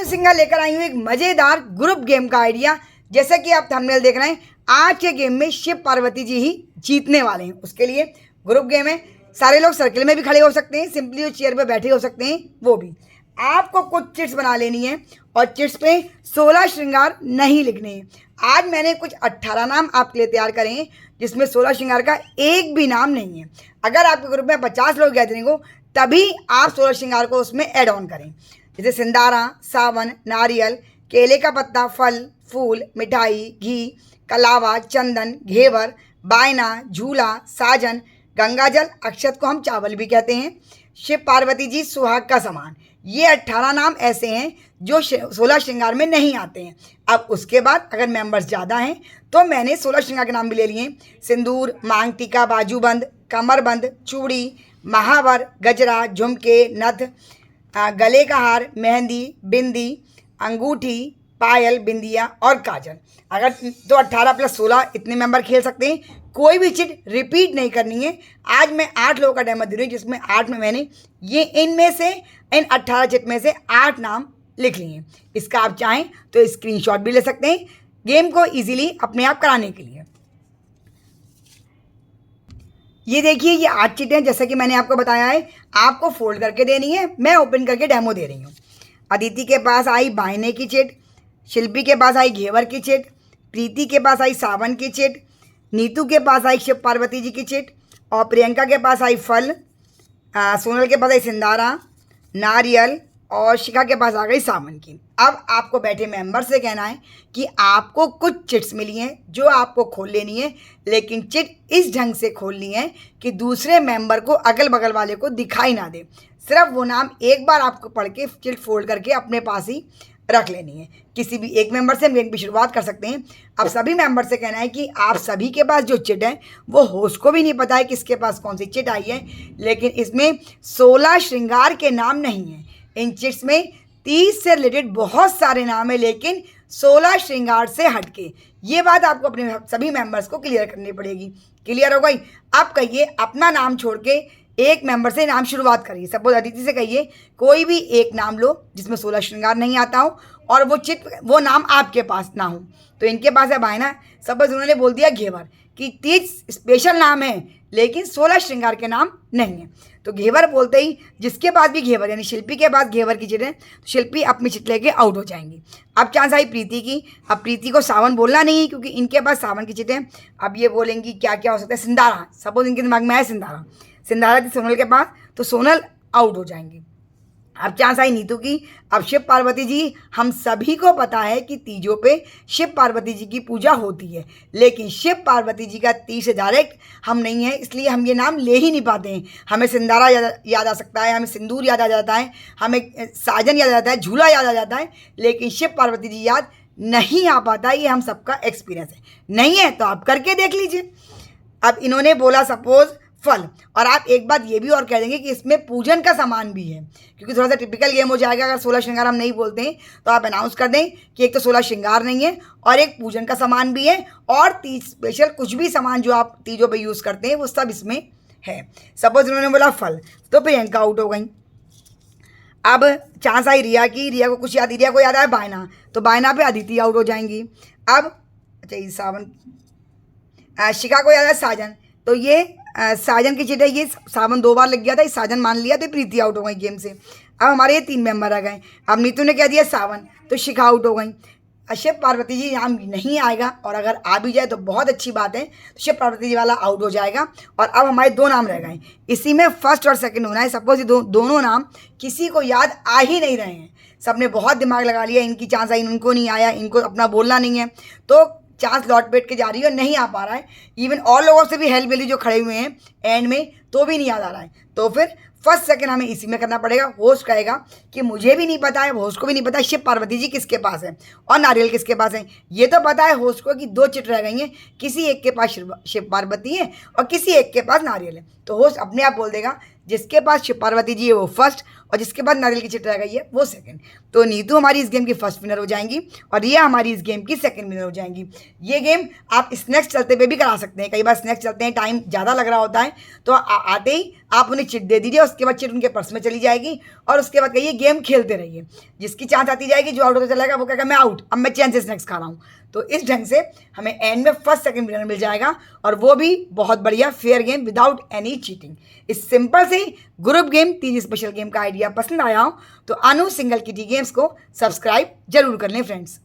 मैं सिंघा लेकर आई हूँ एक मज़ेदार ग्रुप गेम का आइडिया। जैसा कि आप थंबनेल देख रहे हैं, आज के गेम में शिव पार्वती जी ही जीतने वाले हैं। उसके लिए ग्रुप गेम है, सारे लोग सर्कल में भी खड़े हो सकते हैं, सिंपली जो चेयर पे बैठे हो सकते हैं वो भी। आपको कुछ चिट्स बना लेनी है और चिट्स पे 16 श्रृंगार नहीं लिखने हैं। आज मैंने कुछ 18 नाम आपके लिए तैयार करे हैं जिसमें 16 श्रृंगार का एक भी नाम नहीं है। अगर आपके ग्रुप में 50 लोग गैदरिंग हो तभी आप 16 श्रृंगार को उसमें ऐड ऑन करें, जैसे सिंदारा, सावन, नारियल, केले का पत्ता, फल, फूल, मिठाई, घी, कलावा, चंदन, घेवर, बायना, झूला, साजन, गंगाजल, अक्षत को हम चावल भी कहते हैं, शिव पार्वती जी सुहाग का सामान। ये 18 नाम ऐसे हैं जो 16 श्रृंगार में नहीं आते हैं। अब उसके बाद अगर मेंबर्स ज़्यादा हैं तो मैंने 16 श्रृंगार के नाम भी ले लिए। सिंदूर, मांग टीका, बाजूबंद, कमरबंद, चूड़ी, महावर, गजरा, झुमके, नथ, गले का हार, मेहंदी, बिंदी, अंगूठी, पायल, बिंदिया और काजल। अगर तो 18 + 16 इतने मेंबर खेल सकते हैं। कोई भी चिट रिपीट नहीं करनी है। आज मैं 8 लोगों का डेमो दे रही हूँ जिसमें 8 में मैंने इन 18 चिट में से 8 नाम लिख लिए हैं। इसका आप चाहें तो स्क्रीनशॉट भी ले सकते हैं गेम को इजीली अपने आप कराने के लिए। ये देखिए, ये 8 चिटें जैसा कि मैंने आपको बताया है, आपको फोल्ड करके देनी है। मैं ओपन करके डेमो दे रही हूँ। अदिति के पास आई बायने की चिट, शिल्पी के पास आई घेवर की चिट, प्रीति के पास आई सावन की चिट, नीतू के पास आई शिव पार्वती जी की चिट और प्रियंका के पास आई फल, सोनल के पास आई सिंदारा, नारियल और शिखा के पास आ गई सावन की। अब आपको बैठे मेंबर से कहना है कि आपको कुछ चिट्स मिली हैं जो आपको खोल लेनी है, लेकिन चिट इस ढंग से खोलनी है कि दूसरे मेंबर को, अगल बगल वाले को दिखाई ना दे। सिर्फ वो नाम एक बार आपको पढ़ के चिट फोल्ड करके अपने पास ही रख लेनी है। किसी भी एक मेंबर से हम गेम की शुरुआत कर सकते हैं। अब सभी मेंबर से कहना है कि आप सभी के पास जो चिट है वो होस्ट को भी नहीं पता है किसके पास कौन सी चिट आई है, लेकिन इसमें 16 श्रृंगार के नाम नहीं हैं। इन चिट्स में 30 से रिलेटेड बहुत सारे नाम है, लेकिन 16 श्रृंगार से हटके। ये बात आपको अपने सभी मेंबर्स को क्लियर करनी पड़ेगी। क्लियर हो गई? अब कहिए अपना नाम छोड़ के एक मेंबर से नाम शुरुआत करिए। सपोज अदिति से कहिए कोई भी एक नाम लो जिसमें 16 श्रृंगार नहीं आता हो और वो नाम आपके पास ना हो। तो इनके पास है बायना। सपोज उन्होंने बोल दिया घेवर कि 30 स्पेशल नाम है लेकिन 16 श्रृंगार के नाम नहीं है। तो घेवर बोलते ही जिसके पास भी घेवर, यानी शिल्पी के पास घेवर की चिट है तो शिल्पी अपनी चिट लेके आउट हो जाएंगी। अब चांस आई प्रीति की। अब प्रीति को सावन बोलना नहीं है क्योंकि इनके पास सावन की चिट है। अब ये बोलेंगी क्या क्या हो सकता है, सिंदारा। सपोज इनके दिमाग में है सिंदारा थी सोनल के पास, तो सोनल आउट हो जाएंगी। अब चांस आई नीतू की। अब शिव पार्वती जी, हम सभी को पता है कि तीजों पे शिव पार्वती जी की पूजा होती है, लेकिन शिव पार्वती जी का तीज से डायरेक्ट हम नहीं है, इसलिए हम ये नाम ले ही नहीं पाते हैं। हमें सिंदारा याद आ सकता है, हमें सिंदूर याद आ जाता है, हमें साजन याद आ जाता है, झूला याद आ जाता है, लेकिन शिव पार्वती जी याद नहीं आ पाता। ये हम सबका एक्सपीरियंस है। नहीं है तो आप करके देख लीजिए। अब इन्होंने बोला सपोज फल, और आप एक बात ये भी और कह देंगे कि इसमें पूजन का सामान भी है, क्योंकि थोड़ा सा टिपिकल गेम हो जाएगा। अगर 16 श्रृंगार हम नहीं बोलते हैं तो आप अनाउंस कर दें कि एक तो 16 श्रृंगार नहीं है और एक पूजन का सामान भी है, और तीज स्पेशल कुछ भी सामान जो आप तीजों पे यूज़ करते हैं वो सब इसमें है। सपोज उन्होंने बोला फल, तो प्रियंका आउट हो गई। अब चांस आई रिया की। रिया को कुछ याद, रिया को याद आया बायना, तो बायना पे अदिति आउट हो जाएंगी। अब अच्छा, ये सावन, शिखा को याद है साजन, तो ये साजन की चिट है। ये सावन 2 बार लग गया था, ये साजन मान लिया तो प्रीति आउट हो गई गेम से। अब हमारे ये 3 मेंबर आ गए। अब नीतू ने कह दिया सावन, तो शिखा आउट हो गई। शिव पार्वती जी नाम नहीं आएगा, और अगर आ भी जाए तो बहुत अच्छी बात है, तो शिव पार्वती जी वाला आउट हो जाएगा। और अब हमारे 2 नाम रह गए, इसी में फर्स्ट और सेकंड होना है। सपोज ये दोनों नाम किसी को याद आ ही नहीं रहे हैं, सबने बहुत दिमाग लगा लिया, इनकी चांस आई, इनको नहीं आया, इनको अपना बोलना नहीं है, तो चांस लौट पेट के जा रही है, नहीं आ पा रहा है। इवन और लोगों से भी हेल्प मिली जो खड़े हुए हैं एंड में, तो भी नहीं याद आ रहा है। तो फिर फर्स्ट सेकंड हमें इसी में करना पड़ेगा। होस्ट कहेगा कि मुझे भी नहीं पता है, होस्ट को भी नहीं पता शिव पार्वती जी किसके पास है और नारियल किसके पास है। ये तो पता है होस्ट को कि 2 चिट रह गई हैं, किसी एक के पास शिव पार्वती है और किसी एक के पास नारियल है। तो होस्ट अपने आप बोल देगा जिसके पास शिव पार्वती जी है वो फर्स्ट और जिसके बाद नारियल की चिट रह गई है वो सेकंड। तो नीतू हमारी इस गेम की फर्स्ट विनर हो जाएंगी और रिया हमारी इस गेम की सेकंड विनर हो जाएंगी। ये गेम आप स्नैक्स चलते हुए भी करा सकते हैं। कई बार स्नैक्स चलते हैं, टाइम ज़्यादा लग रहा होता है, तो आते ही आप उन्हें चिट दे दीजिए, उसके बाद चिट उनके पर्स में चली जाएगी और उसके बाद कहिए गेम खेलते रहिए। जिसकी चांस आती जाएगी, जो आउट होता चलेगा वो कहेगा मैं आउट, अब मैं चैन से स्नैक्स खा रहा हूँ। तो इस ढंग से हमें एंड में फर्स्ट सेकंड विनर मिल जाएगा और वो भी बहुत बढ़िया fair game without any cheating. इस सिंपल से ग्रुप गेम 3 स्पेशल गेम का आइडिया पसंद आया हो तो अनु सिंगल किटी गेम्स को सब्सक्राइब जरूर कर लें फ्रेंड्स।